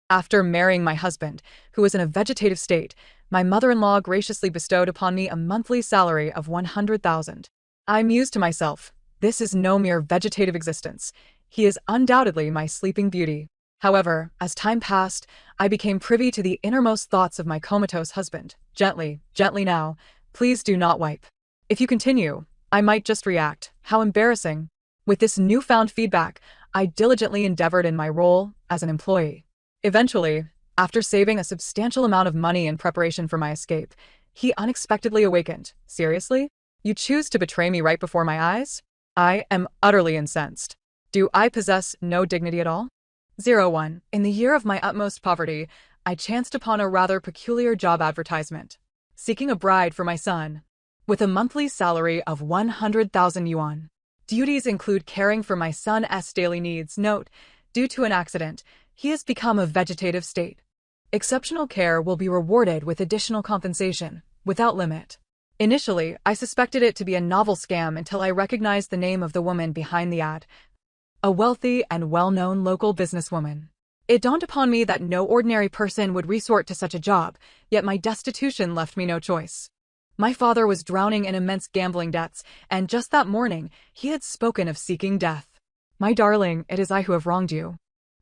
After marrying my husband, who was in a vegetative state, my mother-in-law graciously bestowed upon me a monthly salary of 100,000. I mused to myself, this is no mere vegetative existence. He is undoubtedly my sleeping beauty. However, as time passed, I became privy to the innermost thoughts of my comatose husband. Gently, gently now. Please do not wipe. If you continue, I might just react. How embarrassing. With this newfound feedback, I diligently endeavored in my role as an employee. Eventually, after saving a substantial amount of money in preparation for my escape, he unexpectedly awakened. Seriously? You choose to betray me right before my eyes? I am utterly incensed. Do I possess no dignity at all? 01. In the year of my utmost poverty, I chanced upon a rather peculiar job advertisement, seeking a bride for my son, with a monthly salary of 100,000 yuan. Duties include caring for my son's daily needs. Note, due to an accident, he has become a vegetative state. Exceptional care will be rewarded with additional compensation, without limit. Initially, I suspected it to be a novel scam until I recognized the name of the woman behind the ad. A wealthy and well-known local businesswoman. It dawned upon me that no ordinary person would resort to such a job, yet my destitution left me no choice. My father was drowning in immense gambling debts, and just that morning, he had spoken of seeking death. My darling, it is I who have wronged you.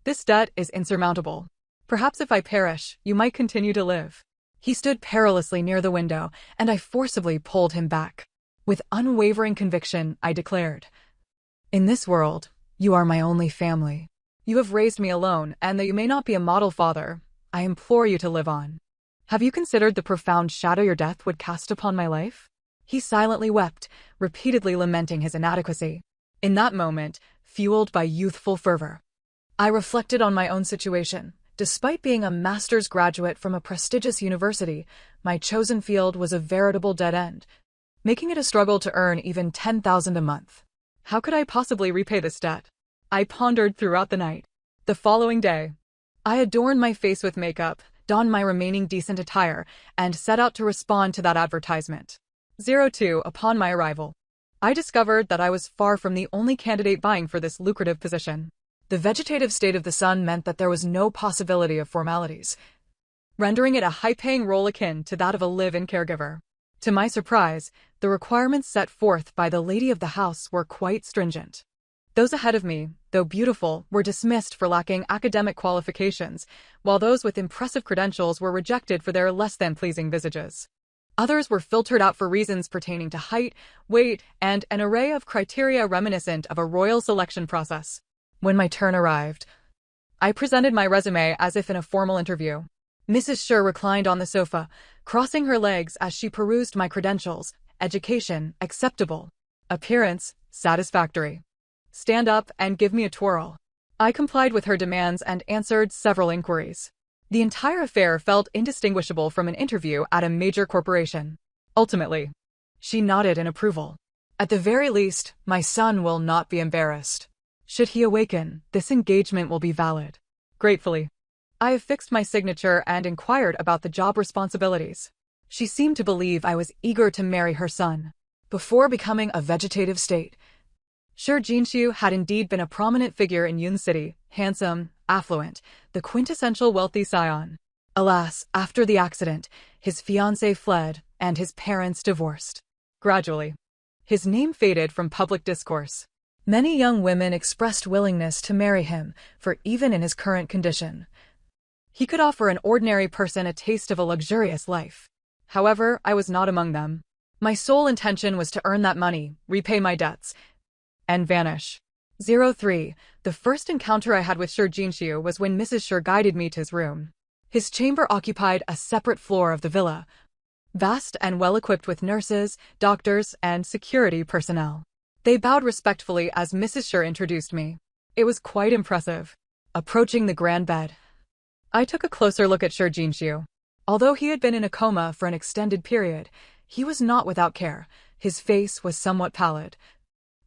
This debt is insurmountable. Perhaps if I perish, you might continue to live. He stood perilously near the window, and I forcibly pulled him back. With unwavering conviction, I declared, in this world, you are my only family. You have raised me alone, and though you may not be a model father, I implore you to live on. Have you considered the profound shadow your death would cast upon my life? He silently wept, repeatedly lamenting his inadequacy. In that moment, fueled by youthful fervor, I reflected on my own situation. Despite being a master's graduate from a prestigious university, my chosen field was a veritable dead end, making it a struggle to earn even 10,000 a month. How could I possibly repay this debt? I pondered throughout the night. The following day, I adorned my face with makeup, donned my remaining decent attire, and set out to respond to that advertisement. 02. Upon my arrival, I discovered that I was far from the only candidate vying for this lucrative position. The vegetative state of the sun meant that there was no possibility of formalities, rendering it a high-paying role akin to that of a live-in caregiver. To my surprise, the requirements set forth by the lady of the house were quite stringent. Those ahead of me, though beautiful, were dismissed for lacking academic qualifications, while those with impressive credentials were rejected for their less-than-pleasing visages. Others were filtered out for reasons pertaining to height, weight, and an array of criteria reminiscent of a royal selection process. When my turn arrived, I presented my resume as if in a formal interview. Mrs. Sher reclined on the sofa, crossing her legs as she perused my credentials. Education, acceptable. Appearance, satisfactory. Stand up and give me a twirl. I complied with her demands and answered several inquiries. The entire affair felt indistinguishable from an interview at a major corporation. Ultimately, she nodded in approval. At the very least, my son will not be embarrassed. Should he awaken, this engagement will be valid. Gratefully, I affixed my signature and inquired about the job responsibilities. She seemed to believe I was eager to marry her son. Before becoming a vegetative state, Shi Jinxiu had indeed been a prominent figure in Yun City, handsome, affluent, the quintessential wealthy scion. Alas, after the accident, his fiancée fled, and his parents divorced. Gradually, his name faded from public discourse. Many young women expressed willingness to marry him, for even in his current condition, he could offer an ordinary person a taste of a luxurious life. However, I was not among them. My sole intention was to earn that money, repay my debts, and vanish. 03. The first encounter I had with Shi Jinxiu was when Mrs. Shi guided me to his room. His chamber occupied a separate floor of the villa, vast and well-equipped with nurses, doctors, and security personnel. They bowed respectfully as Mrs. Shi introduced me. It was quite impressive. Approaching the grand bed, I took a closer look at Shi Jinxiu. Although he had been in a coma for an extended period, he was not without care. His face was somewhat pallid,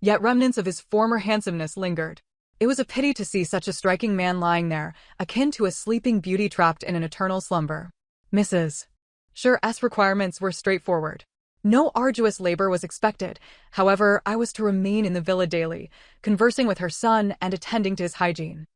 yet remnants of his former handsomeness lingered. It was a pity to see such a striking man lying there, akin to a sleeping beauty trapped in an eternal slumber. Mrs. Shi's requirements were straightforward. No arduous labor was expected. However, I was to remain in the villa daily, conversing with her son and attending to his hygiene.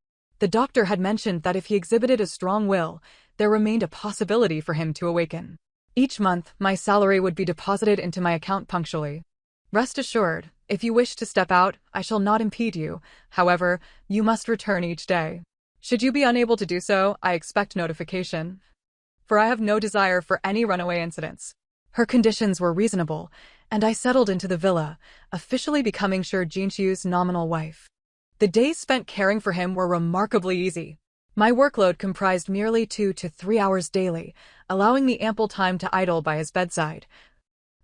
The doctor had mentioned that if he exhibited a strong will, there remained a possibility for him to awaken. Each month, my salary would be deposited into my account punctually. Rest assured, if you wish to step out, I shall not impede you. However, you must return each day. Should you be unable to do so, I expect notification. For I have no desire for any runaway incidents. Her conditions were reasonable, and I settled into the villa, officially becoming Sir Jinxiu's nominal wife. The days spent caring for him were remarkably easy. My workload comprised merely 2 to 3 hours daily, allowing me ample time to idle by his bedside,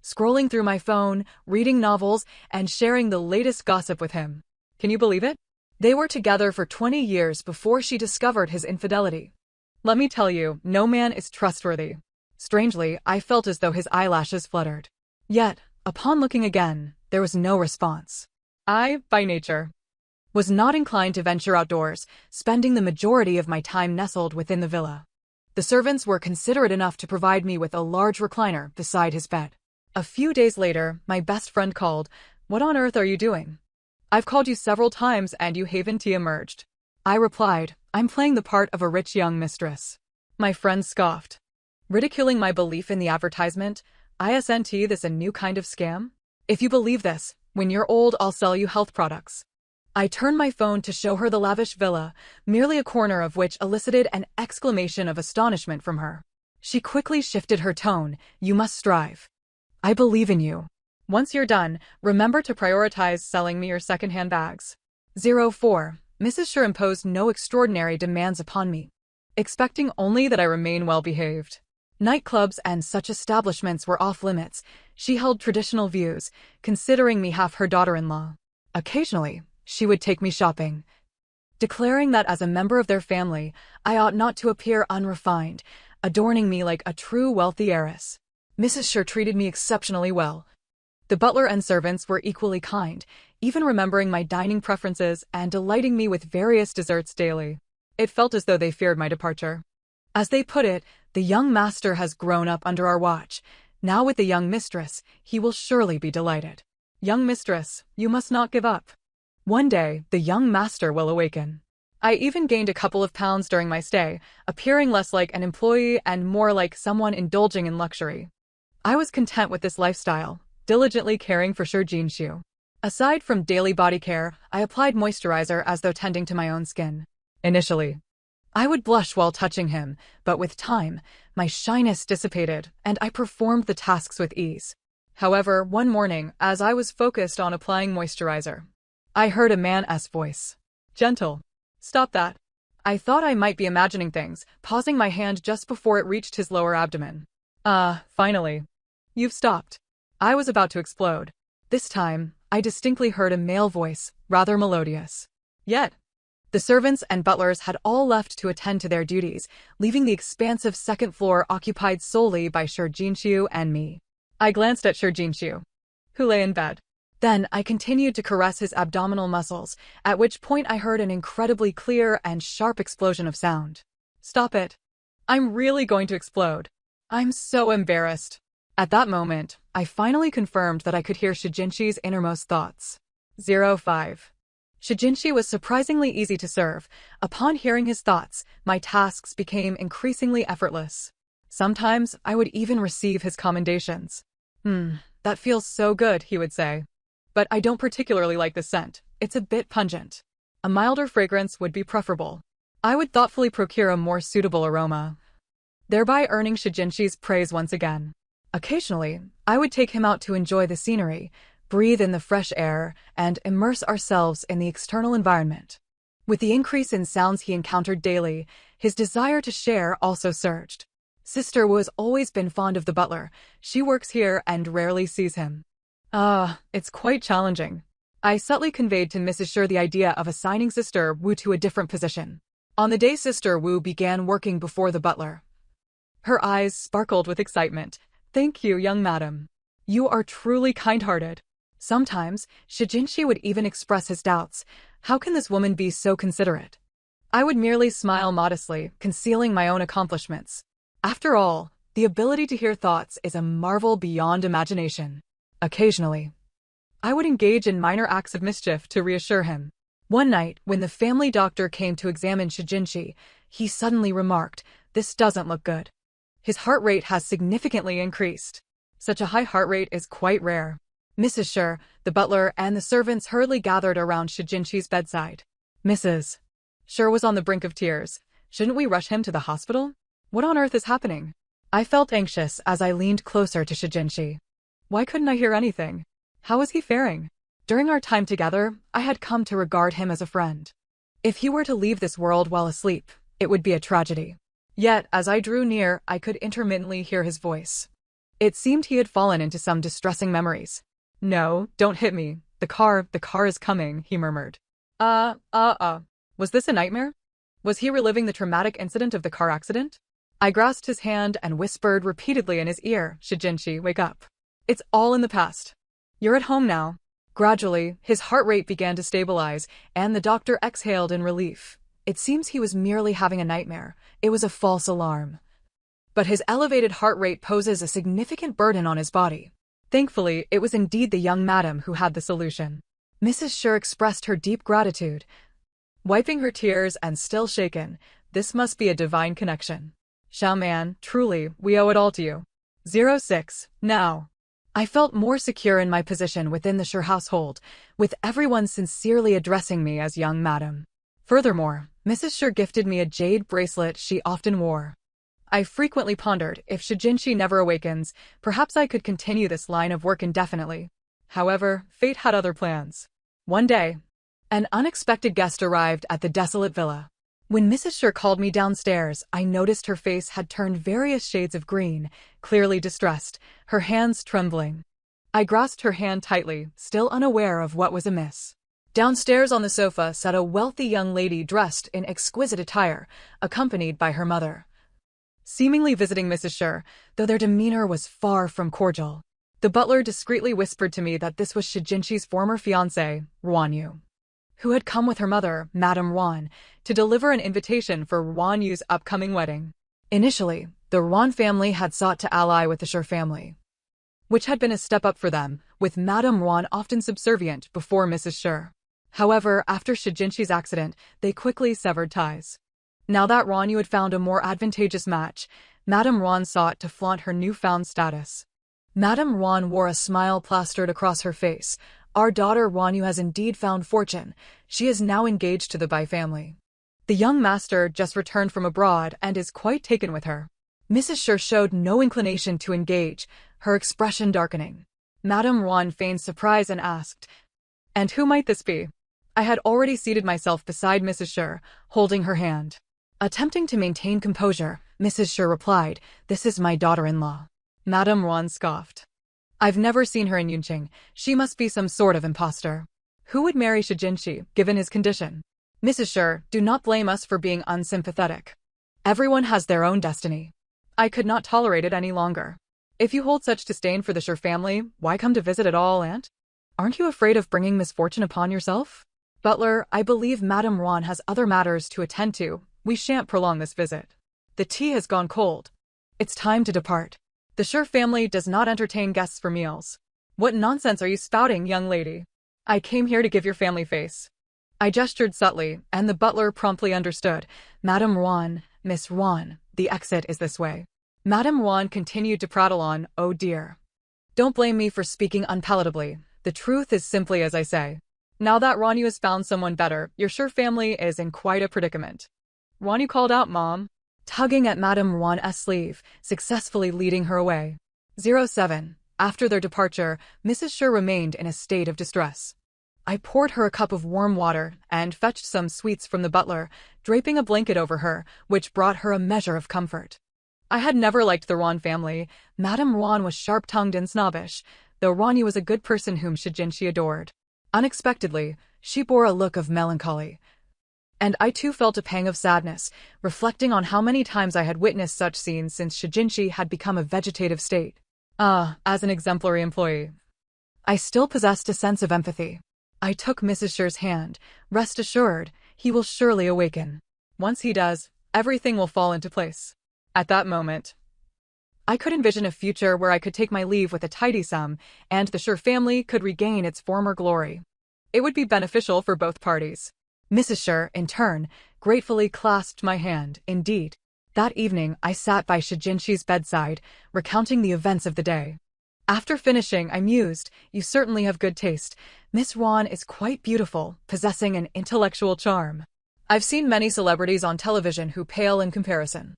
scrolling through my phone, reading novels, and sharing the latest gossip with him. Can you believe it? They were together for 20 years before she discovered his infidelity. Let me tell you, no man is trustworthy. Strangely, I felt as though his eyelashes fluttered. Yet, upon looking again, there was no response. I, by nature, was not inclined to venture outdoors, spending the majority of my time nestled within the villa. The servants were considerate enough to provide me with a large recliner beside his bed. A few days later, my best friend called. "What on earth are you doing? I've called you several times and you haven't emerged." I replied, "I'm playing the part of a rich young mistress." My friend scoffed, ridiculing my belief in the advertisement. "Isn't this a new kind of scam? If you believe this, when you're old I'll sell you health products." I turned my phone to show her the lavish villa, merely a corner of which elicited an exclamation of astonishment from her. She quickly shifted her tone. "You must strive. I believe in you. Once you're done, remember to prioritize selling me your second-hand bags." 04. Mrs. Sher imposed no extraordinary demands upon me, expecting only that I remain well-behaved. Nightclubs and such establishments were off-limits. She held traditional views, considering me half her daughter-in-law. Occasionally, she would take me shopping, declaring that as a member of their family, I ought not to appear unrefined, adorning me like a true wealthy heiress. Mrs. Sher treated me exceptionally well. The butler and servants were equally kind, even remembering my dining preferences and delighting me with various desserts daily. It felt as though they feared my departure. As they put it, "The young master has grown up under our watch. Now with the young mistress, he will surely be delighted." Young mistress, you must not give up. One day, the young master will awaken. I even gained a couple of pounds during my stay, appearing less like an employee and more like someone indulging in luxury. I was content with this lifestyle, diligently caring for Sir Jinxiu. Aside from daily body care, I applied moisturizer as though tending to my own skin. Initially, I would blush while touching him, but with time, my shyness dissipated, and I performed the tasks with ease. However, one morning, as I was focused on applying moisturizer, I heard a man's voice. "Gentle. Stop that." I thought I might be imagining things, pausing my hand just before it reached his lower abdomen. Finally. You've stopped." I was about to explode. This time, I distinctly heard a male voice, rather melodious. Yet, the servants and butlers had all left to attend to their duties, leaving the expansive second floor occupied solely by Sir Jinxiu and me. I glanced at Sir Jinxiu, who lay in bed. Then I continued to caress his abdominal muscles, at which point I heard an incredibly clear and sharp explosion of sound. "Stop it. I'm really going to explode. I'm so embarrassed." At that moment, I finally confirmed that I could hear Shijinchi's innermost thoughts. 05. Shijinchi was surprisingly easy to serve. Upon hearing his thoughts, my tasks became increasingly effortless. Sometimes I would even receive his commendations. That feels so good," he would say. "But I don't particularly like the scent. It's a bit pungent. A milder fragrance would be preferable." I would thoughtfully procure a more suitable aroma, thereby earning Shijinchi's praise once again. Occasionally, I would take him out to enjoy the scenery, breathe in the fresh air, and immerse ourselves in the external environment. With the increase in sounds he encountered daily, his desire to share also surged. Sister Wu has always been fond of the butler. She works here and rarely sees him. It's quite challenging. I subtly conveyed to Mrs. Sher the idea of assigning Sister Wu to a different position. On the day Sister Wu began working before the butler, her eyes sparkled with excitement. "Thank you, young madam. You are truly kind-hearted." Sometimes, Shijinchi would even express his doubts. How can this woman be so considerate? I would merely smile modestly, concealing my own accomplishments. After all, the ability to hear thoughts is a marvel beyond imagination. Occasionally, I would engage in minor acts of mischief to reassure him. One night, when the family doctor came to examine Shijinshi, he suddenly remarked, "This doesn't look good." His heart rate has significantly increased. Such a high heart rate is quite rare. Mrs. Sher, the butler, and the servants hurriedly gathered around Shijinshi's bedside. Mrs. Sher was on the brink of tears. "Shouldn't we rush him to the hospital? What on earth is happening?" I felt anxious as I leaned closer to Shijinshi. Why couldn't I hear anything? How was he faring? During our time together, I had come to regard him as a friend. If he were to leave this world while asleep, it would be a tragedy. Yet, as I drew near, I could intermittently hear his voice. It seemed he had fallen into some distressing memories. "No, don't hit me. The car is coming," he murmured. Was this a nightmare? Was he reliving the traumatic incident of the car accident? I grasped his hand and whispered repeatedly in his ear, "Shijinshi, wake up. It's all in the past. You're at home now." Gradually, his heart rate began to stabilize, and the doctor exhaled in relief. It seems he was merely having a nightmare. It was a false alarm. But his elevated heart rate poses a significant burden on his body. Thankfully, it was indeed the young madam who had the solution. Mrs. Sher expressed her deep gratitude. Wiping her tears and still shaken, "This must be a divine connection. Xiaoman, truly, we owe it all to you." 06. Now. I felt more secure in my position within the Sher household, with everyone sincerely addressing me as young madam. Furthermore, Mrs. Sher gifted me a jade bracelet she often wore. I frequently pondered, if Shijinshi never awakens, perhaps I could continue this line of work indefinitely. However, fate had other plans. One day, an unexpected guest arrived at the desolate villa. When Mrs. Sher called me downstairs, I noticed her face had turned various shades of green, clearly distressed, her hands trembling. I grasped her hand tightly, still unaware of what was amiss. Downstairs on the sofa sat a wealthy young lady dressed in exquisite attire, accompanied by her mother, seemingly visiting Mrs. Sher, though their demeanor was far from cordial. The butler discreetly whispered to me that this was Shijinshi's former fiancé, Ruan Yu, who had come with her mother, Madame Ruan, to deliver an invitation for Ruan Yu's upcoming wedding. Initially, the Ruan family had sought to ally with the Sher family, which had been a step up for them, with Madame Ruan often subservient before Mrs. Sher. However, after Shijinshi's accident, they quickly severed ties. Now that Ruan Yu had found a more advantageous match, Madame Ruan sought to flaunt her newfound status. Madame Ruan wore a smile plastered across her face. "Our daughter Ruan Yu has indeed found fortune. She is now engaged to the Bai family. The young master just returned from abroad and is quite taken with her." Mrs. Sher showed no inclination to engage, her expression darkening. Madame Ruan feigned surprise and asked, "And who might this be?" I had already seated myself beside Mrs. Sher, holding her hand. Attempting to maintain composure, Mrs. Sher replied, "This is my daughter-in-law." Madame Ruan scoffed. "I've never seen her in Yunqing. She must be some sort of imposter. Who would marry Shijinshi, given his condition?" "Mrs. Sher, do not blame us for being unsympathetic. Everyone has their own destiny." I could not tolerate it any longer. "If you hold such disdain for the Sher family, why come to visit at all, aunt? Aren't you afraid of bringing misfortune upon yourself?" "Butler, I believe Madame Ruan has other matters to attend to. We shan't prolong this visit. The tea has gone cold. It's time to depart. The Sher family does not entertain guests for meals." "What nonsense are you spouting, young lady? I came here to give your family face." I gestured subtly, and the butler promptly understood. "Madame Ruan, Miss Ruan, the exit is this way." Madame Ruan continued to prattle on, "Oh dear. Don't blame me for speaking unpalatably. The truth is simply as I say. Now that Ruan Yu has found someone better, your Sher family is in quite a predicament." Ruan Yu called out, "Mom," tugging at Madame Ruan's sleeve, successfully leading her away. 07. After their departure, Mrs. Sher remained in a state of distress. I poured her a cup of warm water and fetched some sweets from the butler, draping a blanket over her, which brought her a measure of comfort. I had never liked the Ruan family. Madame Ruan was sharp-tongued and snobbish, though Ruan Yu was a good person whom Shijinshi adored. Unexpectedly, she bore a look of melancholy, and I too felt a pang of sadness, reflecting on how many times I had witnessed such scenes since Shijinshi had become a vegetative state. As an exemplary employee, I still possessed a sense of empathy. I took Mrs. Sher's hand. "Rest assured, he will surely awaken. Once he does, everything will fall into place." At that moment, I could envision a future where I could take my leave with a tidy sum, and the Sher family could regain its former glory. It would be beneficial for both parties. Mrs. Sher, in turn, gratefully clasped my hand. Indeed, that evening I sat by Shijinshi's bedside, recounting the events of the day. After finishing, I mused, "You certainly have good taste. Miss Wan is quite beautiful, possessing an intellectual charm. I've seen many celebrities on television who pale in comparison.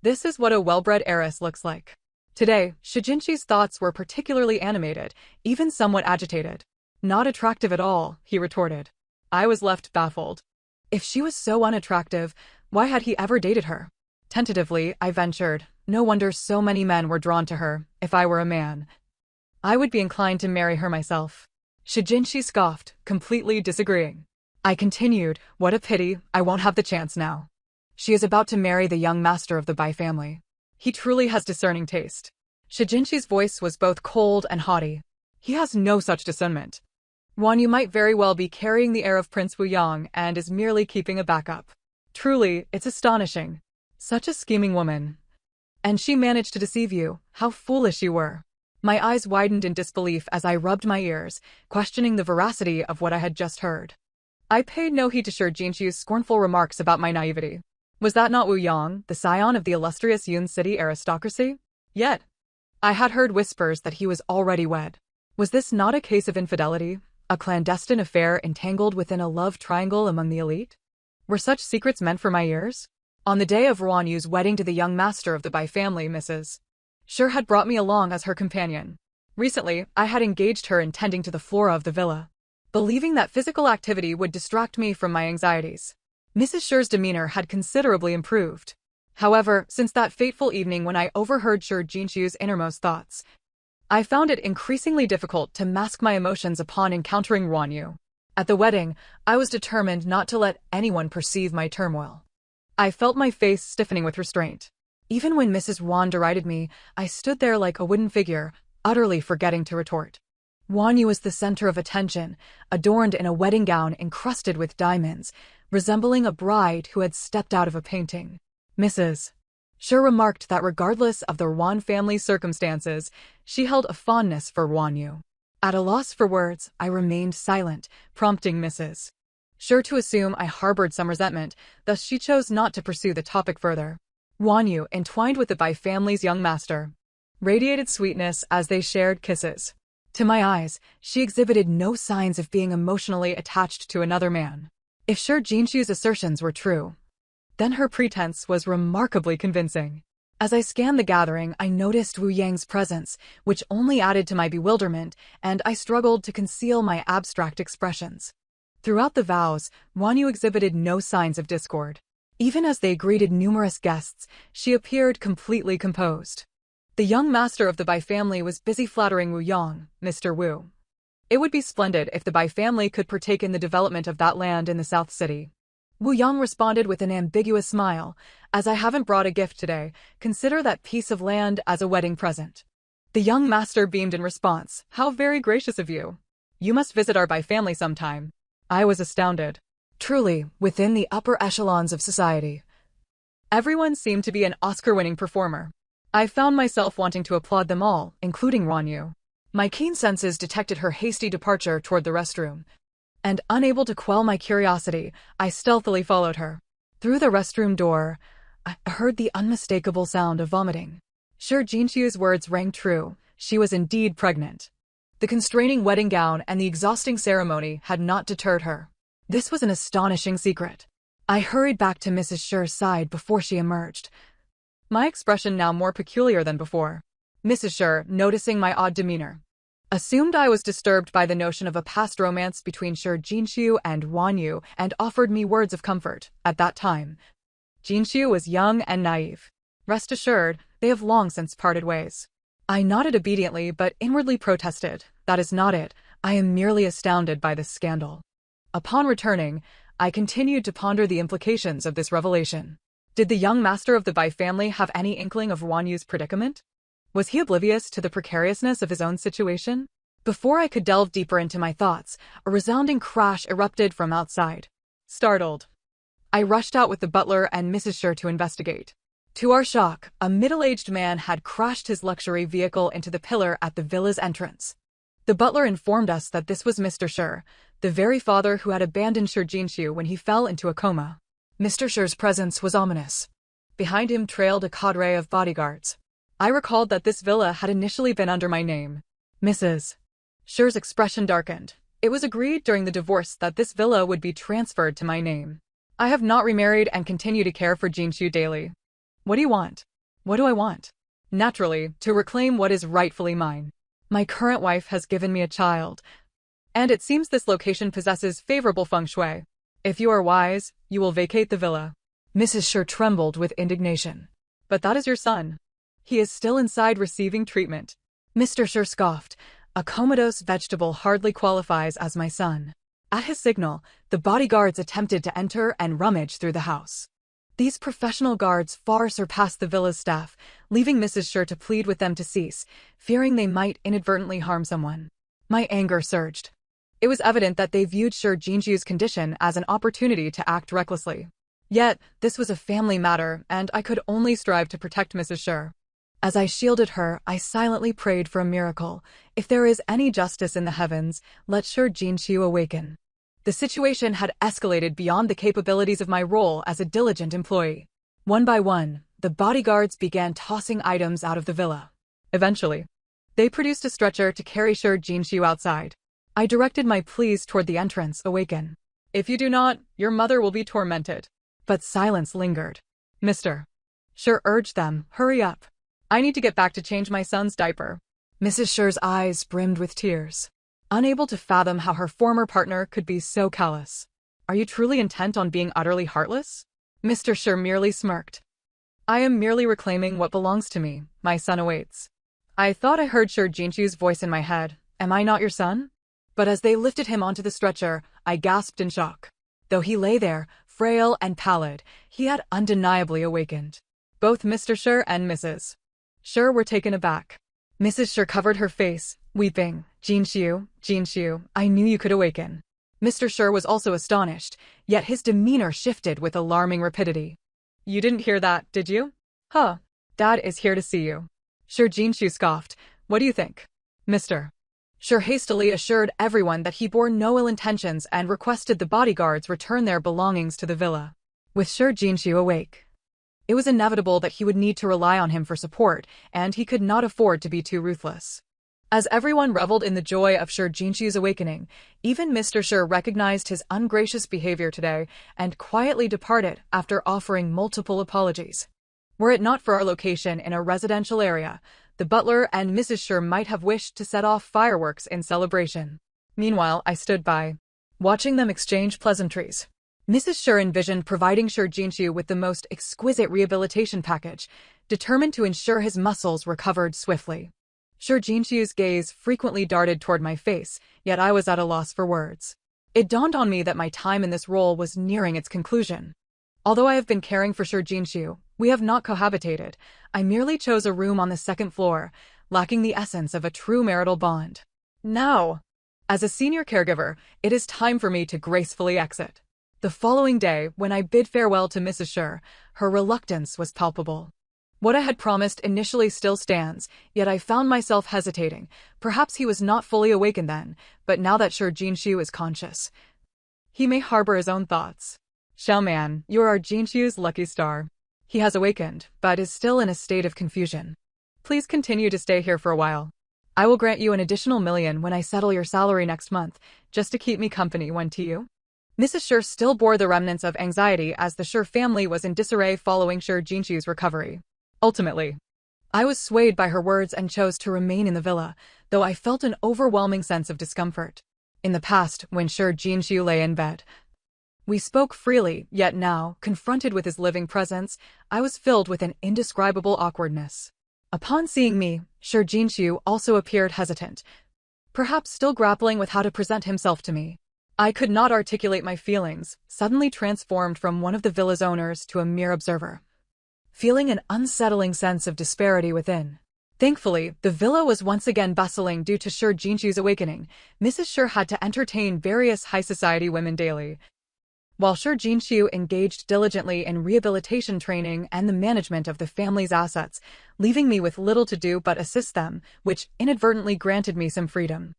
This is what a well-bred heiress looks like." Today, Shijinshi's thoughts were particularly animated, even somewhat agitated. "Not attractive at all," he retorted. I was left baffled. If she was so unattractive, why had he ever dated her? Tentatively, I ventured, "No wonder so many men were drawn to her. If I were a man, I would be inclined to marry her myself." Shijinshi scoffed, completely disagreeing. I continued, "What a pity, I won't have the chance now. She is about to marry the young master of the Bai family. He truly has discerning taste." Shijinshi's voice was both cold and haughty. "He has no such discernment. Wan Yu might very well be carrying the heir of Prince Wu Yang and is merely keeping a backup. Truly, it's astonishing. Such a scheming woman. And she managed to deceive you. How foolish you were." My eyes widened in disbelief as I rubbed my ears, questioning the veracity of what I had just heard. I paid no heed to Shi Jinshi's scornful remarks about my naivety. Was that not Wu Yang, the scion of the illustrious Yun City aristocracy? Yet, I had heard whispers that he was already wed. Was this not a case of infidelity? A clandestine affair entangled within a love triangle among the elite? Were such secrets meant for my ears? On the day of Wan Yu's wedding to the young master of the Bai family, Mrs. Sher had brought me along as her companion. Recently, I had engaged her in tending to the flora of the villa, believing that physical activity would distract me from my anxieties. Mrs. Sher's demeanor had considerably improved. However, since that fateful evening when I overheard Shi Jinshi's innermost thoughts, I found it increasingly difficult to mask my emotions upon encountering Wan Yu. At the wedding, I was determined not to let anyone perceive my turmoil. I felt my face stiffening with restraint. Even when Mrs. Wan derided me, I stood there like a wooden figure, utterly forgetting to retort. Wan Yu was the center of attention, adorned in a wedding gown encrusted with diamonds, resembling a bride who had stepped out of a painting. Mrs. Sher remarked that regardless of the Wan family's circumstances, she held a fondness for Wan Yu. At a loss for words, I remained silent, prompting Mrs. Sher to assume I harbored some resentment, thus she chose not to pursue the topic further. Wan Yu, entwined with the Bai family's young master, radiated sweetness as they shared kisses. To my eyes, she exhibited no signs of being emotionally attached to another man. If Shi Jinshi's assertions were true, then her pretense was remarkably convincing. As I scanned the gathering, I noticed Wu Yang's presence, which only added to my bewilderment, and I struggled to conceal my abstract expressions. Throughout the vows, Wan Yu exhibited no signs of discord. Even as they greeted numerous guests, she appeared completely composed. The young master of the Bai family was busy flattering Wu Yang, Mr. Wu. It would be splendid if the Bai family could partake in the development of that land in the South City. Wu Yang responded with an ambiguous smile, "As I haven't brought a gift today, consider that piece of land as a wedding present." The young master beamed in response, "How very gracious of you. You must visit our Bai family sometime." I was astounded. Truly, within the upper echelons of society, everyone seemed to be an Oscar-winning performer. I found myself wanting to applaud them all, including Wan Yu. My keen senses detected her hasty departure toward the restroom, and unable to quell my curiosity, I stealthily followed her. Through the restroom door, I heard the unmistakable sound of vomiting. Shi Jinshi's words rang true. She was indeed pregnant. The constraining wedding gown and the exhausting ceremony had not deterred her. This was an astonishing secret. I hurried back to Mrs. Sher's side before she emerged, my expression now more peculiar than before. Mrs. Sher, noticing my odd demeanor, assumed I was disturbed by the notion of a past romance between Shi Jinshu and Wan Yu and offered me words of comfort. At that time, Jinshu was young and naive. Rest assured, they have long since parted ways. I nodded obediently but inwardly protested, "That is not it. I am merely astounded by this scandal." Upon returning, I continued to ponder the implications of this revelation. Did the young master of the Bai family have any inkling of Wan Yu's predicament? Was he oblivious to the precariousness of his own situation? Before I could delve deeper into my thoughts, a resounding crash erupted from outside. Startled, I rushed out with the butler and Mrs. Sher to investigate. To our shock, a middle-aged man had crashed his luxury vehicle into the pillar at the villa's entrance. The butler informed us that this was Mr. Sher, the very father who had abandoned Shi Jinshu when he fell into a coma. Mr. Shi's presence was ominous. Behind him trailed a cadre of bodyguards. I recalled that this villa had initially been under my name, Mrs. Shi's expression darkened. It was agreed during the divorce that this villa would be transferred to my name. I have not remarried and continue to care for Jinshu daily. What do you want? What do I want? Naturally, to reclaim what is rightfully mine. My current wife has given me a child, and it seems this location possesses favorable feng shui. If you are wise, you will vacate the villa. Mrs. Shi trembled with indignation. But that is your son. He is still inside receiving treatment. Mr. Shi scoffed. A comatose vegetable hardly qualifies as my son. At his signal, the bodyguards attempted to enter and rummage through the house. These professional guards far surpassed the villa's staff, leaving Mrs. Shi to plead with them to cease, fearing they might inadvertently harm someone. My anger surged. It was evident that they viewed Shi Jinshu's condition as an opportunity to act recklessly. Yet, this was a family matter, and I could only strive to protect Mrs. Shi. As I shielded her, I silently prayed for a miracle. If there is any justice in the heavens, let Shi Jinshu awaken. The situation had escalated beyond the capabilities of my role as a diligent employee. One by one, the bodyguards began tossing items out of the villa. Eventually, they produced a stretcher to carry Shi Jinshu outside. I directed my pleas toward the entrance. Awaken. If you do not, your mother will be tormented. But silence lingered. Mr. Shi urged them, hurry up. I need to get back to change my son's diaper. Mrs. Shi's eyes brimmed with tears, unable to fathom how her former partner could be so callous. Are you truly intent on being utterly heartless? Mr. Shi merely smirked. I am merely reclaiming what belongs to me. My son awaits. I thought I heard Shi Jinshu's voice in my head. Am I not your son? But as they lifted him onto the stretcher, I gasped in shock. Though he lay there, frail and pallid, he had undeniably awakened. Both Mr. Shi and Mrs. Shi were taken aback. Mrs. Shi covered her face, weeping. Jinshu, Jinshu, I knew you could awaken. Mr. Shi was also astonished, yet his demeanor shifted with alarming rapidity. You didn't hear that, did you? Huh. Dad is here to see you. Shi Jinshu scoffed. What do you think? Mr. Shi hastily assured everyone that he bore no ill intentions and requested the bodyguards return their belongings to the villa. With Shi Jinshu awake, it was inevitable that he would need to rely on him for support, and he could not afford to be too ruthless. As everyone reveled in the joy of Shi Jinshu's awakening, even Mr. Shi recognized his ungracious behavior today and quietly departed after offering multiple apologies. Were it not for our location in a residential area, the butler and Mrs. Shi might have wished to set off fireworks in celebration. Meanwhile, I stood by, watching them exchange pleasantries. Mrs. Shi envisioned providing Shi Jinshu with the most exquisite rehabilitation package, determined to ensure his muscles recovered swiftly. Shi Jinshu's gaze frequently darted toward my face, yet I was at a loss for words. It dawned on me that my time in this role was nearing its conclusion. Although I have been caring for Shi Jinshu, we have not cohabitated. I merely chose a room on the second floor, lacking the essence of a true marital bond. Now, as a senior caregiver, it is time for me to gracefully exit. The following day, when I bid farewell to Mrs. Shi, her reluctance was palpable. What I had promised initially still stands, yet I found myself hesitating. Perhaps he was not fully awakened then, but now that Shi Jinshu is conscious, he may harbor his own thoughts. Xiaoman, you are Jinshu's lucky star. He has awakened, but is still in a state of confusion. Please continue to stay here for a while. I will grant you an additional $1 million when I settle your salary next month, just to keep me company. When to you? Mrs. Shi still bore the remnants of anxiety as the Shi family was in disarray following Shi Jinshu's recovery. Ultimately, I was swayed by her words and chose to remain in the villa, though I felt an overwhelming sense of discomfort. In the past, when Shi Jinshu lay in bed, we spoke freely, yet now, confronted with his living presence, I was filled with an indescribable awkwardness. Upon seeing me, Shi Jinshu also appeared hesitant, perhaps still grappling with how to present himself to me. I could not articulate my feelings, suddenly transformed from one of the villa's owners to a mere observer, feeling an unsettling sense of disparity within. Thankfully, the villa was once again bustling due to Shi Jinshu's awakening. Mrs. Shi had to entertain various high society women daily, while Shi Jinshu engaged diligently in rehabilitation training and the management of the family's assets, leaving me with little to do but assist them, which inadvertently granted me some freedom.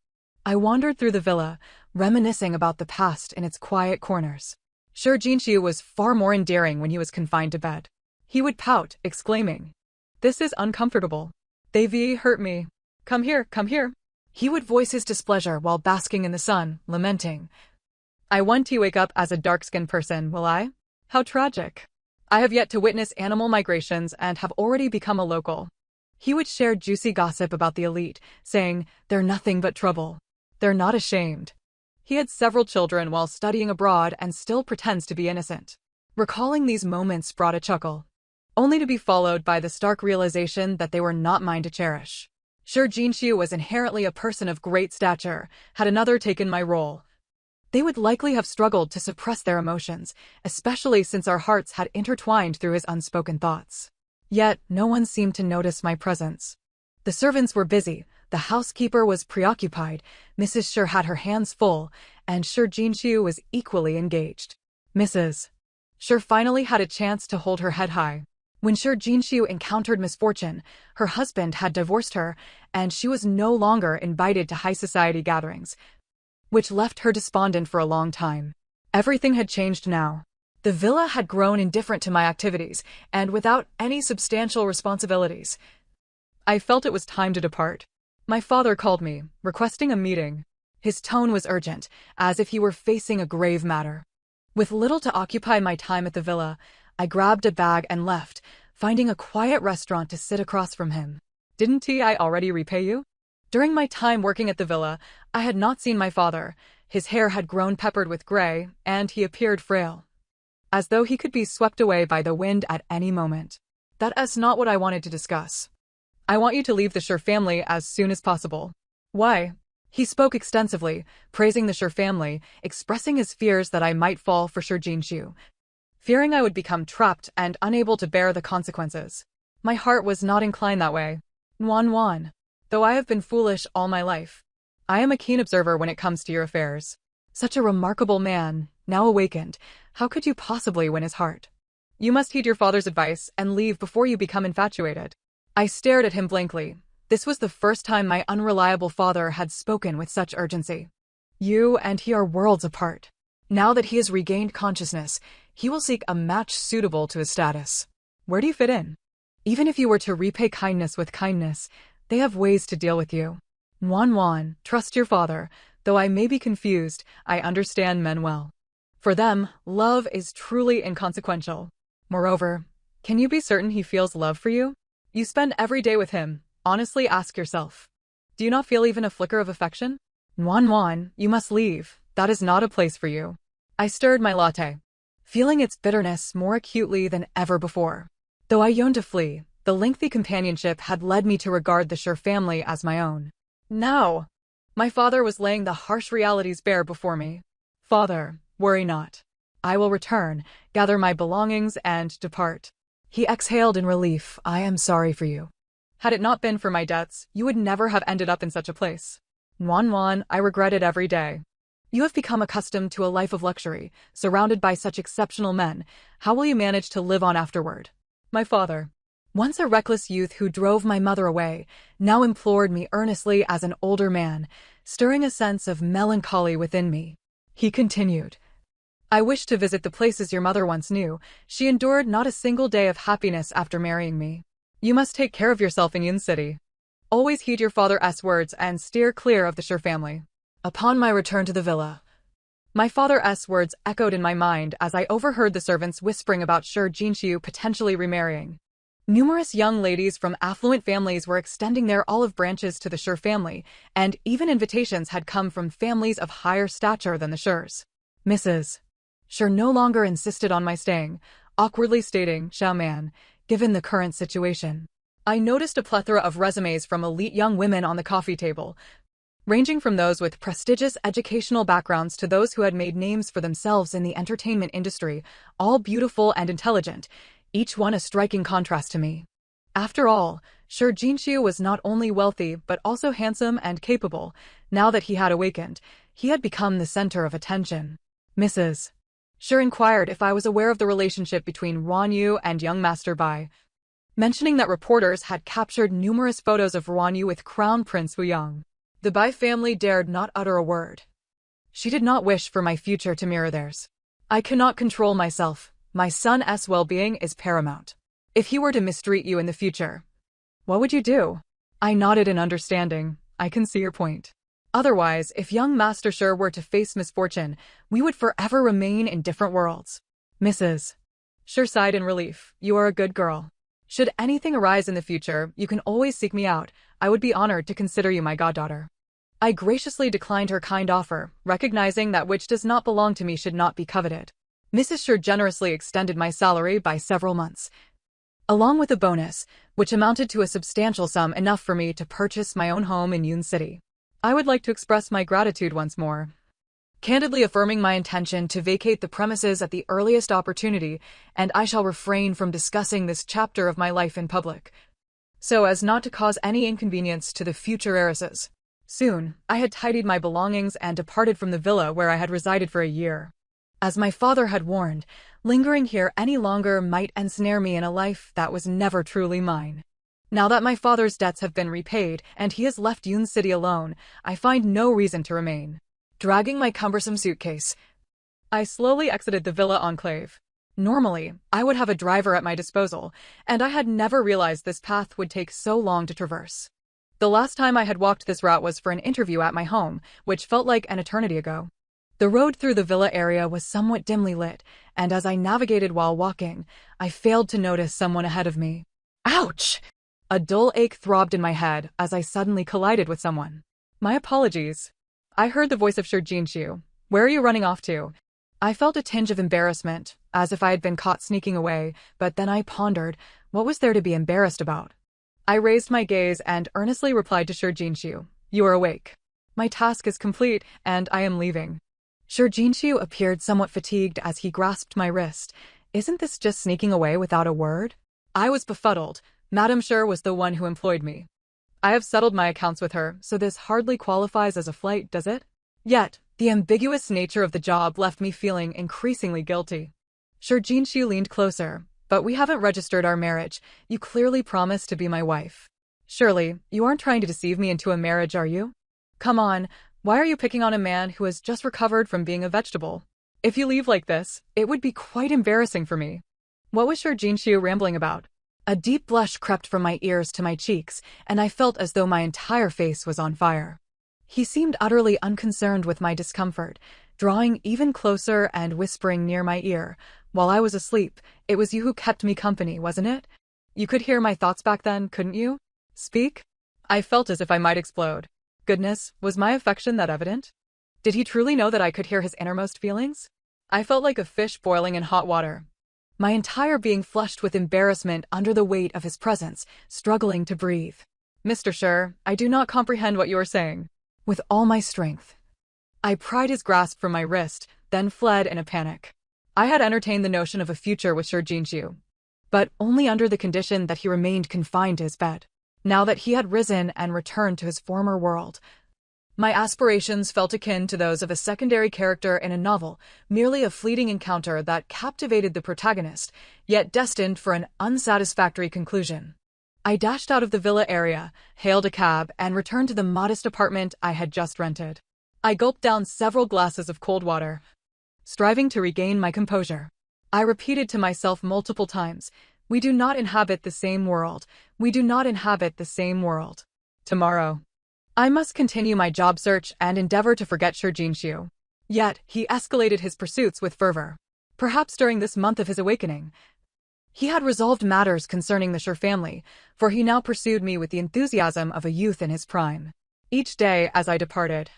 I wandered through the villa, reminiscing about the past in its quiet corners. Sure, Jinxiu was far more endearing when he was confined to bed. He would pout, exclaiming, "This is uncomfortable. They hurt me. Come here, come here." He would voice his displeasure while basking in the sun, lamenting, "I want to wake up as a dark-skinned person, will I? How tragic. I have yet to witness animal migrations and have already become a local." He would share juicy gossip about the elite, saying, "They're nothing but trouble. They're not ashamed." He had several children while studying abroad and still pretends to be innocent. Recalling these moments brought a chuckle, only to be followed by the stark realization that they were not mine to cherish. Sure, Jinxiu was inherently a person of great stature. Had another taken my role, they would likely have struggled to suppress their emotions, especially since our hearts had intertwined through his unspoken thoughts. Yet, no one seemed to notice my presence. The servants were busy, the housekeeper was preoccupied, Mrs. Sure had her hands full, and Sure Jinxiu was equally engaged. Mrs. Sure finally had a chance to hold her head high. When Sure Jinxiu encountered misfortune, her husband had divorced her, and she was no longer invited to high society gatherings, which left her despondent for a long time. Everything had changed now. The villa had grown indifferent to my activities, and without any substantial responsibilities. I felt it was time to depart. My father called me, requesting a meeting. His tone was urgent, as if he were facing a grave matter. With little to occupy my time at the villa, I grabbed a bag and left, finding a quiet restaurant to sit across from him. "Didn't I already repay you?" During my time working at the villa, I had not seen my father. His hair had grown peppered with gray, and he appeared frail, as though he could be swept away by the wind at any moment. "That's not what I wanted to discuss. I want you to leave the Sure family as soon as possible." "Why?" He spoke extensively, praising the Sure family, expressing his fears that I might fall for Sure Jinxiu, fearing I would become trapped and unable to bear the consequences. My heart was not inclined that way. Wan. Though I have been foolish all my life, I am a keen observer when it comes to your affairs. Such a remarkable man, now awakened, how could you possibly win his heart? You must heed your father's advice and leave before you become infatuated. I stared at him blankly. This was the first time my unreliable father had spoken with such urgency. You and he are worlds apart. Now that he has regained consciousness, he will seek a match suitable to his status. Where do you fit in? Even if you were to repay kindness with kindness, they have ways to deal with you. Wan, trust your father. Though I may be confused, I understand men well. For them, love is truly inconsequential. Moreover, can you be certain he feels love for you? You spend every day with him. Honestly ask yourself. Do you not feel even a flicker of affection? Wan, you must leave. That is not a place for you. I stirred my latte, feeling its bitterness more acutely than ever before. Though I yearned to flee, the lengthy companionship had led me to regard the Sure family as my own. Now, my father was laying the harsh realities bare before me. "Father, worry not. I will return, gather my belongings, and depart." He exhaled in relief. "I am sorry for you. Had it not been for my debts, you would never have ended up in such a place." Wan, I regret it every day. You have become accustomed to a life of luxury, surrounded by such exceptional men. How will you manage to live on afterward? My father, once a reckless youth who drove my mother away, now implored me earnestly as an older man, stirring a sense of melancholy within me. He continued, "I wish to visit the places your mother once knew. She endured not a single day of happiness after marrying me. You must take care of yourself in Yun City. Always heed your father's words and steer clear of the Sure family." Upon my return to the villa, my father's words echoed in my mind as I overheard the servants whispering about Sure Jinxiu potentially remarrying. Numerous young ladies from affluent families were extending their olive branches to the Sure family, and even invitations had come from families of higher stature than the Shures. Mrs. Sure no longer insisted on my staying, awkwardly stating, "Xiao Man, given the current situation." I noticed a plethora of resumes from elite young women on the coffee table, ranging from those with prestigious educational backgrounds to those who had made names for themselves in the entertainment industry, all beautiful and intelligent, each one a striking contrast to me. After all, Sure Jinxiu was not only wealthy but also handsome and capable. Now that he had awakened, he had become the center of attention. Mrs. Sure inquired if I was aware of the relationship between Ruan Yu and young Master Bai, mentioning that reporters had captured numerous photos of Ruan Yu with Crown Prince Wu Yang. The Bai family dared not utter a word. She did not wish for my future to mirror theirs. I cannot control myself. My son's well-being is paramount. If he were to mistreat you in the future, what would you do? I nodded in understanding. I can see your point. Otherwise, if young Master Sher were to face misfortune, we would forever remain in different worlds. Mrs. Sher sighed in relief. You are a good girl. Should anything arise in the future, you can always seek me out. I would be honored to consider you my goddaughter. I graciously declined her kind offer, recognizing that which does not belong to me should not be coveted. Mrs. Sher generously extended my salary by several months, along with a bonus, which amounted to a substantial sum enough for me to purchase my own home in Yun City. I would like to express my gratitude once more, candidly affirming my intention to vacate the premises at the earliest opportunity, and I shall refrain from discussing this chapter of my life in public, so as not to cause any inconvenience to the future heiresses. Soon, I had tidied my belongings and departed from the villa where I had resided for a year. As my father had warned, lingering here any longer might ensnare me in a life that was never truly mine. Now that my father's debts have been repaid and he has left Yun City alone, I find no reason to remain. Dragging my cumbersome suitcase, I slowly exited the villa enclave. Normally, I would have a driver at my disposal, and I had never realized this path would take so long to traverse. The last time I had walked this route was for an interview at my home, which felt like an eternity ago. The road through the villa area was somewhat dimly lit, and as I navigated while walking, I failed to notice someone ahead of me. Ouch! A dull ache throbbed in my head as I suddenly collided with someone. My apologies. I heard the voice of Sir Jinshu. Where are you running off to? I felt a tinge of embarrassment, as if I had been caught sneaking away, but then I pondered, what was there to be embarrassed about? I raised my gaze and earnestly replied to Sir Jinshu. You are awake. My task is complete, and I am leaving. Sir Jinshu appeared somewhat fatigued as he grasped my wrist. Isn't this just sneaking away without a word? I was befuddled. Madame Sher was the one who employed me. I have settled my accounts with her, so this hardly qualifies as a flight, does it? Yet, the ambiguous nature of the job left me feeling increasingly guilty. Sir Jinshu leaned closer. But we haven't registered our marriage. You clearly promised to be my wife. Surely, you aren't trying to deceive me into a marriage, are you? Come on, why are you picking on a man who has just recovered from being a vegetable? If you leave like this, it would be quite embarrassing for me. What was Sir Jinshu rambling about? A deep blush crept from my ears to my cheeks, and I felt as though my entire face was on fire. He seemed utterly unconcerned with my discomfort, drawing even closer and whispering near my ear. While I was asleep, it was you who kept me company, wasn't it? You could hear my thoughts back then, couldn't you? Speak? I felt as if I might explode. Goodness, was my affection that evident? Did he truly know that I could hear his innermost feelings? I felt like a fish boiling in hot water, my entire being flushed with embarrassment under the weight of his presence, struggling to breathe. Mr. Sher, I do not comprehend what you are saying. With all my strength, I pried his grasp from my wrist, then fled in a panic. I had entertained the notion of a future with Sir Jinshu, but only under the condition that he remained confined to his bed. Now that he had risen and returned to his former world, my aspirations felt akin to those of a secondary character in a novel, merely a fleeting encounter that captivated the protagonist, yet destined for an unsatisfactory conclusion. I dashed out of the villa area, hailed a cab, and returned to the modest apartment I had just rented. I gulped down several glasses of cold water, striving to regain my composure. I repeated to myself multiple times, we do not inhabit the same world. We do not inhabit the same world. Tomorrow, I must continue my job search and endeavor to forget Sir Jinshu. Yet, he escalated his pursuits with fervor. Perhaps during this month of his awakening, he had resolved matters concerning the Sher family, for he now pursued me with the enthusiasm of a youth in his prime. Each day, as I departed,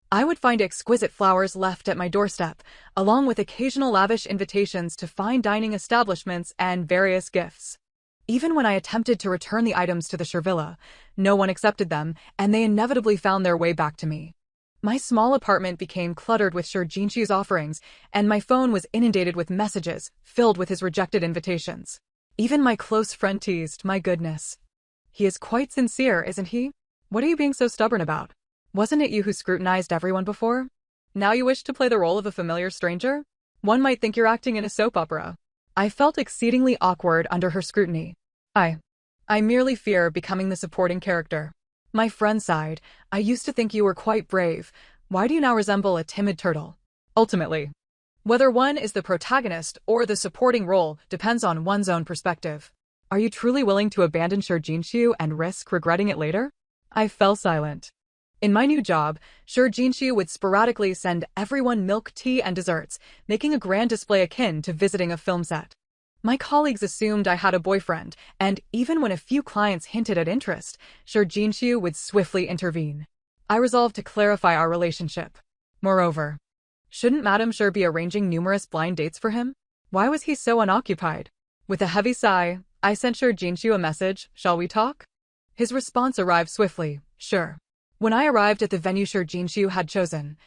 I would find exquisite flowers left at my doorstep, along with occasional lavish invitations to fine dining establishments and various gifts. Even when I attempted to return the items to the Sher villa, no one accepted them, and they inevitably found their way back to me. My small apartment became cluttered with Sir Jinshu's offerings, and my phone was inundated with messages filled with his rejected invitations. Even my close friend teased, my goodness. He is quite sincere, isn't he? What are you being so stubborn about? Wasn't it you who scrutinized everyone before? Now you wish to play the role of a familiar stranger? One might think you're acting in a soap opera. I felt exceedingly awkward under her scrutiny. I merely fear becoming the supporting character. My friend sighed. I used to think you were quite brave. Why do you now resemble a timid turtle? Ultimately, whether one is the protagonist or the supporting role depends on one's own perspective. Are you truly willing to abandon Shi Jinshu and risk regretting it later? I fell silent. In my new job, Shi Jinshu would sporadically send everyone milk, tea, and desserts, making a grand display akin to visiting a film set. My colleagues assumed I had a boyfriend, and even when a few clients hinted at interest, Shi Jinshu would swiftly intervene. I resolved to clarify our relationship. Moreover, shouldn't Madame Shi be arranging numerous blind dates for him? Why was he so unoccupied? With a heavy sigh, I sent Shi Jinshu a message, "Shall we talk?" His response arrived swiftly, "Sure." When I arrived at the venue Shi Jinshu had chosen,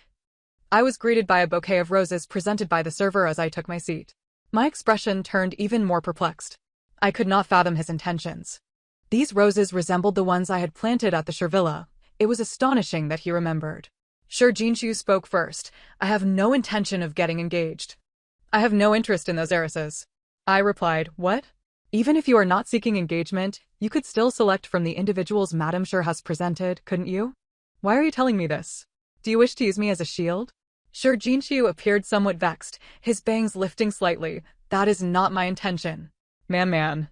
I was greeted by a bouquet of roses presented by the server as I took my seat. My expression turned even more perplexed. I could not fathom his intentions. These roses resembled the ones I had planted at the Shi villa. It was astonishing that he remembered. Shi Jinshu spoke first. "I have no intention of getting engaged. I have no interest in those heiresses." I replied, "What? Even if you are not seeking engagement, you could still select from the individuals Madame Shi has presented, couldn't you? Why are you telling me this? Do you wish to use me as a shield?" Shi Jinshu appeared somewhat vexed, his bangs lifting slightly. "That is not my intention." Man.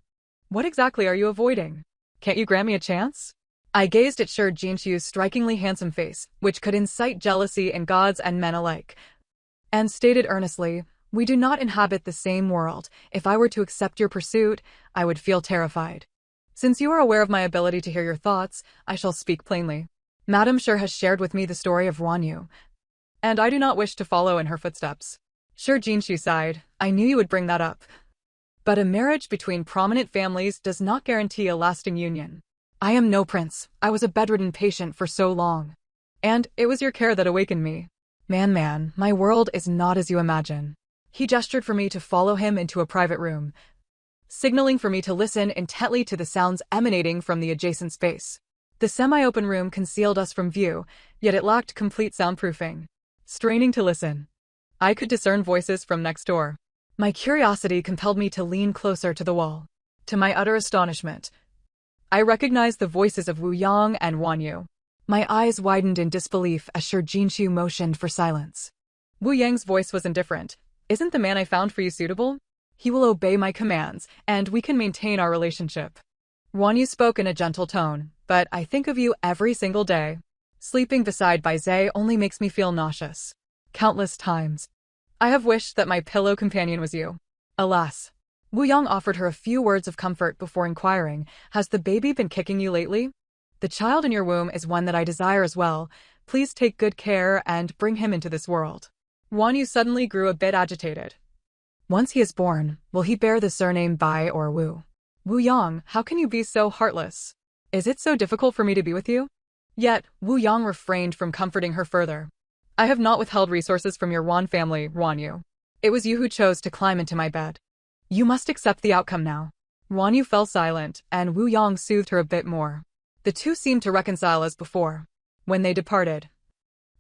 What exactly are you avoiding? Can't you grant me a chance?" I gazed at Shi Jinshu's strikingly handsome face, which could incite jealousy in gods and men alike, and stated earnestly, "We do not inhabit the same world. If I were to accept your pursuit, I would feel terrified. Since you are aware of my ability to hear your thoughts, I shall speak plainly. Madame Shi has shared with me the story of Wanyu, and I do not wish to follow in her footsteps." Shi Jinshu sighed. "I knew you would bring that up. But a marriage between prominent families does not guarantee a lasting union. I am no prince. I was a bedridden patient for so long. And it was your care that awakened me. Man, my world is not as you imagine." He gestured for me to follow him into a private room, signaling for me to listen intently to the sounds emanating from the adjacent space. The semi-open room concealed us from view, yet it lacked complete soundproofing. Straining to listen, I could discern voices from next door. My curiosity compelled me to lean closer to the wall. To my utter astonishment, I recognized the voices of Wu Yang and Wanyu. My eyes widened in disbelief as Shi Jinshu motioned for silence. Wu Yang's voice was indifferent. "Isn't the man I found for you suitable? He will obey my commands, and we can maintain our relationship." Wanyu spoke in a gentle tone, "But I think of you every single day. Sleeping beside Bai Zhe only makes me feel nauseous. Countless times I have wished that my pillow companion was you. Alas." Wu Yang offered her a few words of comfort before inquiring, "Has the baby been kicking you lately? The child in your womb is one that I desire as well. Please take good care and bring him into this world." Wanyu suddenly grew a bit agitated. "Once he is born, will he bear the surname Bai or Wu?" "Wu Yang, how can you be so heartless? Is it so difficult for me to be with you?" Yet, Wu Yang refrained from comforting her further. "I have not withheld resources from your Wan family, Wanyu. It was you who chose to climb into my bed. You must accept the outcome now." Wanyu fell silent, and Wu Yang soothed her a bit more. The two seemed to reconcile as before. When they departed,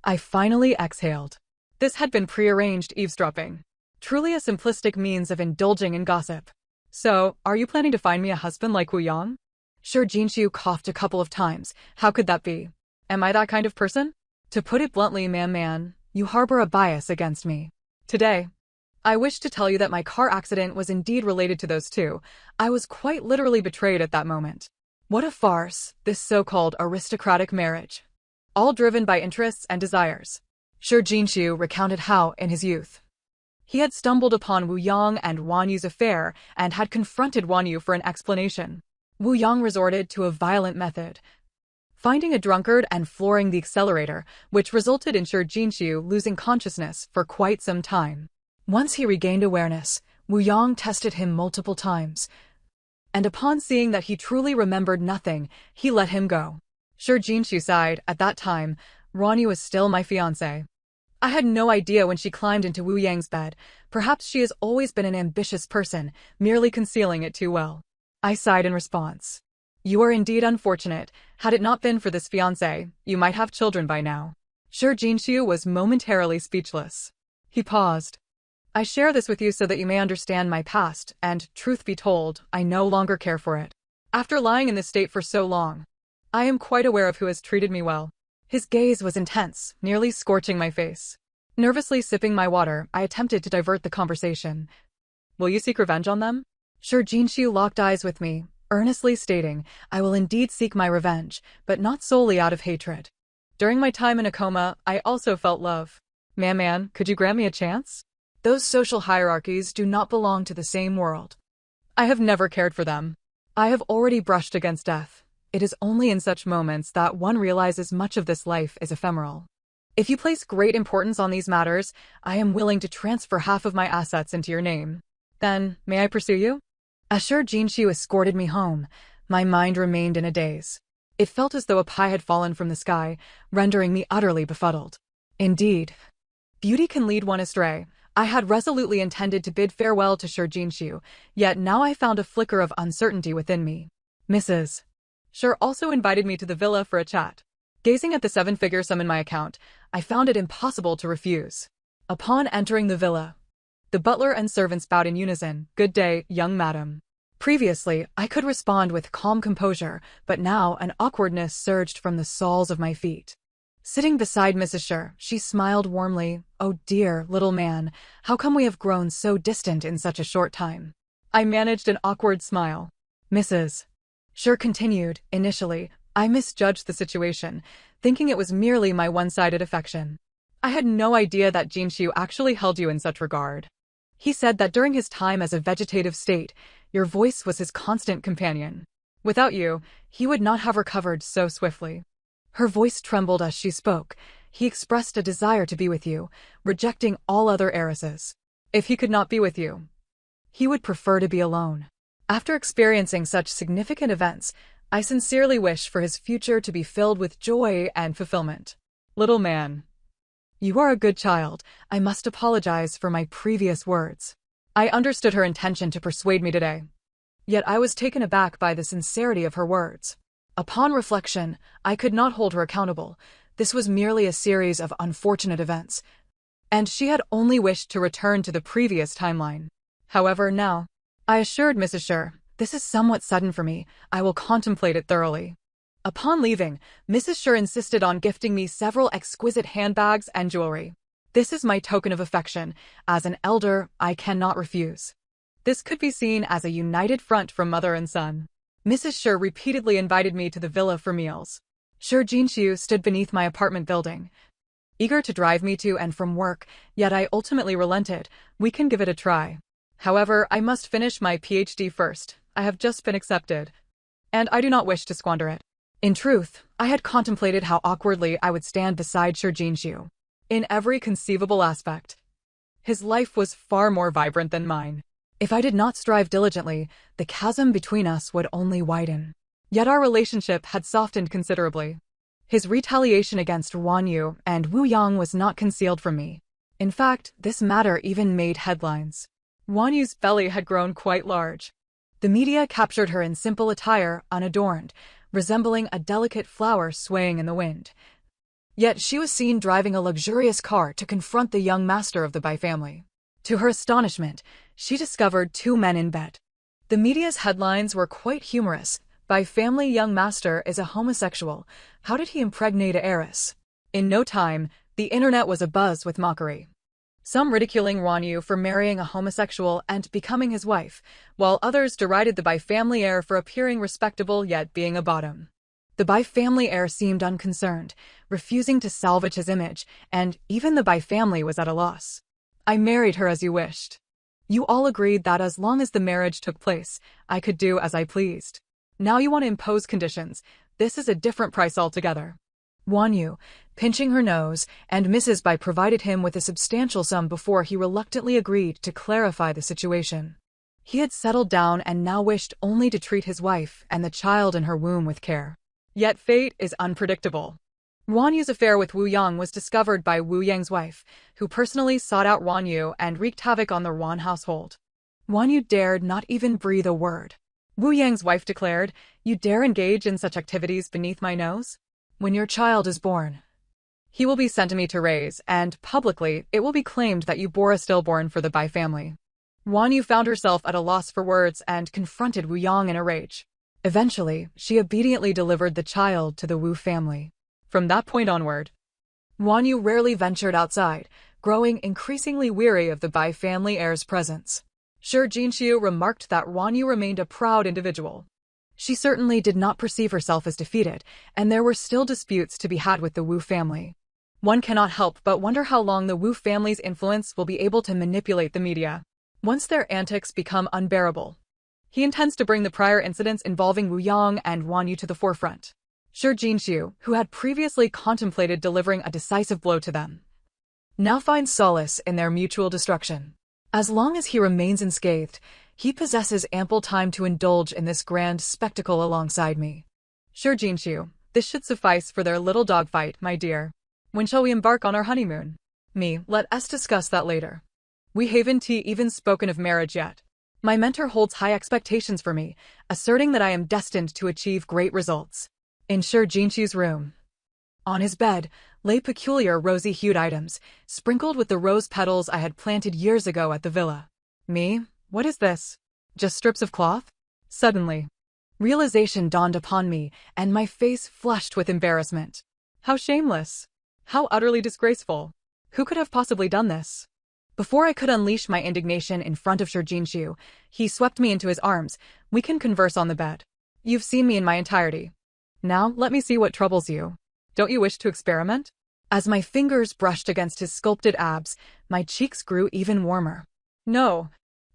I finally exhaled. This had been prearranged eavesdropping. Truly a simplistic means of indulging in gossip. "So, are you planning to find me a husband like Wu Yang?" Shi Jinshu coughed a couple of times. "How could that be? Am I that kind of person?" "To put it bluntly, man, you harbor a bias against me. Today, I wish to tell you that my car accident was indeed related to those two. I was quite literally betrayed at that moment. What a farce, this so-called aristocratic marriage. All driven by interests and desires." Shi Jinshu recounted how, in his youth, he had stumbled upon Wu Yang and Wanyu's affair and had confronted Wanyu for an explanation. Wu Yang resorted to a violent method, finding a drunkard and flooring the accelerator, which resulted in Shi Jinshu losing consciousness for quite some time. Once he regained awareness, Wu Yang tested him multiple times, and upon seeing that he truly remembered nothing, he let him go. Shi Jinshu sighed. "At that time, Wanyu was still my fiancé. I had no idea when she climbed into Wu Yang's bed. Perhaps she has always been an ambitious person, merely concealing it too well." I sighed in response. "You are indeed unfortunate. Had it not been for this fiancé, you might have children by now." Shi Jinshu was momentarily speechless. He paused. "I share this with you so that you may understand my past, and, truth be told, I no longer care for it. After lying in this state for so long, I am quite aware of who has treated me well. His gaze was intense, nearly scorching my face. Nervously sipping my water, I attempted to divert the conversation. Will you seek revenge on them? Sure, Jinshu locked eyes with me, earnestly stating, I will indeed seek my revenge, but not solely out of hatred. During my time in a coma, I also felt love. Man, could you grant me a chance? Those social hierarchies do not belong to the same world. I have never cared for them. I have already brushed against death. It is only in such moments that one realizes much of this life is ephemeral. If you place great importance on these matters, I am willing to transfer half of my assets into your name. Then, may I pursue you? As Sure Jinshu escorted me home, my mind remained in a daze. It felt as though a pie had fallen from the sky, rendering me utterly befuddled. Indeed, beauty can lead one astray. I had resolutely intended to bid farewell to Sure Jinshu, yet now I found a flicker of uncertainty within me. Mrs. Sure also invited me to the villa for a chat. Gazing at the 7-figure sum in my account, I found it impossible to refuse. Upon entering the villa, the butler and servants bowed in unison, "Good day, young madam." Previously, I could respond with calm composure, but now an awkwardness surged from the soles of my feet. Sitting beside Mrs. Sure, she smiled warmly. "Oh dear, little man, how come we have grown so distant in such a short time?" I managed an awkward smile. Mrs. Sure continued, "Initially, I misjudged the situation, thinking it was merely my one-sided affection. I had no idea that Jinshu actually held you in such regard. He said that during his time as a vegetative state, your voice was his constant companion. Without you, he would not have recovered so swiftly." Her voice trembled as she spoke. "He expressed a desire to be with you, rejecting all other heiresses. If he could not be with you, he would prefer to be alone. After experiencing such significant events, I sincerely wish for his future to be filled with joy and fulfillment. Little man, you are a good child. I must apologize for my previous words. I understood her intention to persuade me today. Yet I was taken aback by the sincerity of her words. Upon reflection, I could not hold her accountable. This was merely a series of unfortunate events, and she had only wished to return to the previous timeline. However, now, I assured Mrs. Sure, this is somewhat sudden for me. I will contemplate it thoroughly. Upon leaving, Mrs. Sure insisted on gifting me several exquisite handbags and jewelry. This is my token of affection. As an elder, I cannot refuse. This could be seen as a united front from mother and son. Mrs. Sure repeatedly invited me to the villa for meals. Sure Jinshu stood beneath my apartment building, eager to drive me to and from work, yet I ultimately relented. We can give it a try. However, I must finish my PhD first. I have just been accepted, and I do not wish to squander it. In truth, I had contemplated how awkwardly I would stand beside Sure Jinshu. In every conceivable aspect, his life was far more vibrant than mine. If I did not strive diligently, the chasm between us would only widen. Yet our relationship had softened considerably. His retaliation against Wan Yu and Wu Yang was not concealed from me. In fact, this matter even made headlines. Wan Yu's belly had grown quite large. The media captured her in simple attire, unadorned, resembling a delicate flower swaying in the wind. Yet she was seen driving a luxurious car to confront the young master of the Bai family. To her astonishment, she discovered 2 men in bed. The media's headlines were quite humorous. "Bai family young master is a homosexual. How did he impregnate a heiress?" In no time, the internet was abuzz with mockery. Some ridiculing Wan Yu for marrying a homosexual and becoming his wife, while others derided the Bai family heir for appearing respectable yet being a bottom. The Bai family heir seemed unconcerned, refusing to salvage his image, and even the Bai family was at a loss. "I married her as you wished. You all agreed that as long as the marriage took place, I could do as I pleased. Now you want to impose conditions. This is a different price altogether." Wan Yu, pinching her nose, and Mrs. Bai provided him with a substantial sum before he reluctantly agreed to clarify the situation. He had settled down and now wished only to treat his wife and the child in her womb with care. Yet fate is unpredictable. Wan Yu's affair with Wu Yang was discovered by Wu Yang's wife, who personally sought out Wan Yu and wreaked havoc on the Wan household. Wan Yu dared not even breathe a word. Wu Yang's wife declared, "You dare engage in such activities beneath my nose? When your child is born, he will be sent to me to raise, and publicly it will be claimed that you bore a stillborn for the Bai family." Wan Yu found herself at a loss for words and confronted Wu Yang in a rage. Eventually, she obediently delivered the child to the Wu family. From that point onward, Wan Yu rarely ventured outside, growing increasingly weary of the Bai family heir's presence. Shi Jinxiu remarked that Wan Yu remained a proud individual. She certainly did not perceive herself as defeated, and there were still disputes to be had with the Wu family. One cannot help but wonder how long the Wu family's influence will be able to manipulate the media. Once their antics become unbearable, he intends to bring the prior incidents involving Wu Yang and Wan Yu to the forefront. Shi Jinxiu, who had previously contemplated delivering a decisive blow to them, now finds solace in their mutual destruction. As long as he remains unscathed, he possesses ample time to indulge in this grand spectacle alongside me. Shi Jinxiu, this should suffice for their little dogfight, my dear. When shall we embark on our honeymoon? Let us discuss that later. We haven't even spoken of marriage yet. My mentor holds high expectations for me, asserting that I am destined to achieve great results. In Shi Jinxiu's room, on his bed, lay peculiar rosy-hued items, sprinkled with the rose petals I had planted years ago at the villa. What is this? Just strips of cloth? Suddenly, realization dawned upon me, and my face flushed with embarrassment. How shameless! How utterly disgraceful! Who could have possibly done this? Before I could unleash my indignation in front of Shi Jinxiu, he swept me into his arms. We can converse on the bed. You've seen me in my entirety. Now, let me see what troubles you. Don't you wish to experiment? As my fingers brushed against his sculpted abs, my cheeks grew even warmer. No,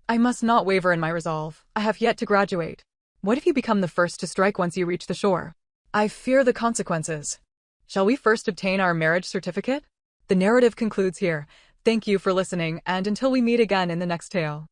I must not waver in my resolve. I have yet to graduate. What if you become the first to strike once you reach the shore? I fear the consequences. Shall we first obtain our marriage certificate? The narrative concludes here. Thank you for listening, and until we meet again in the next tale.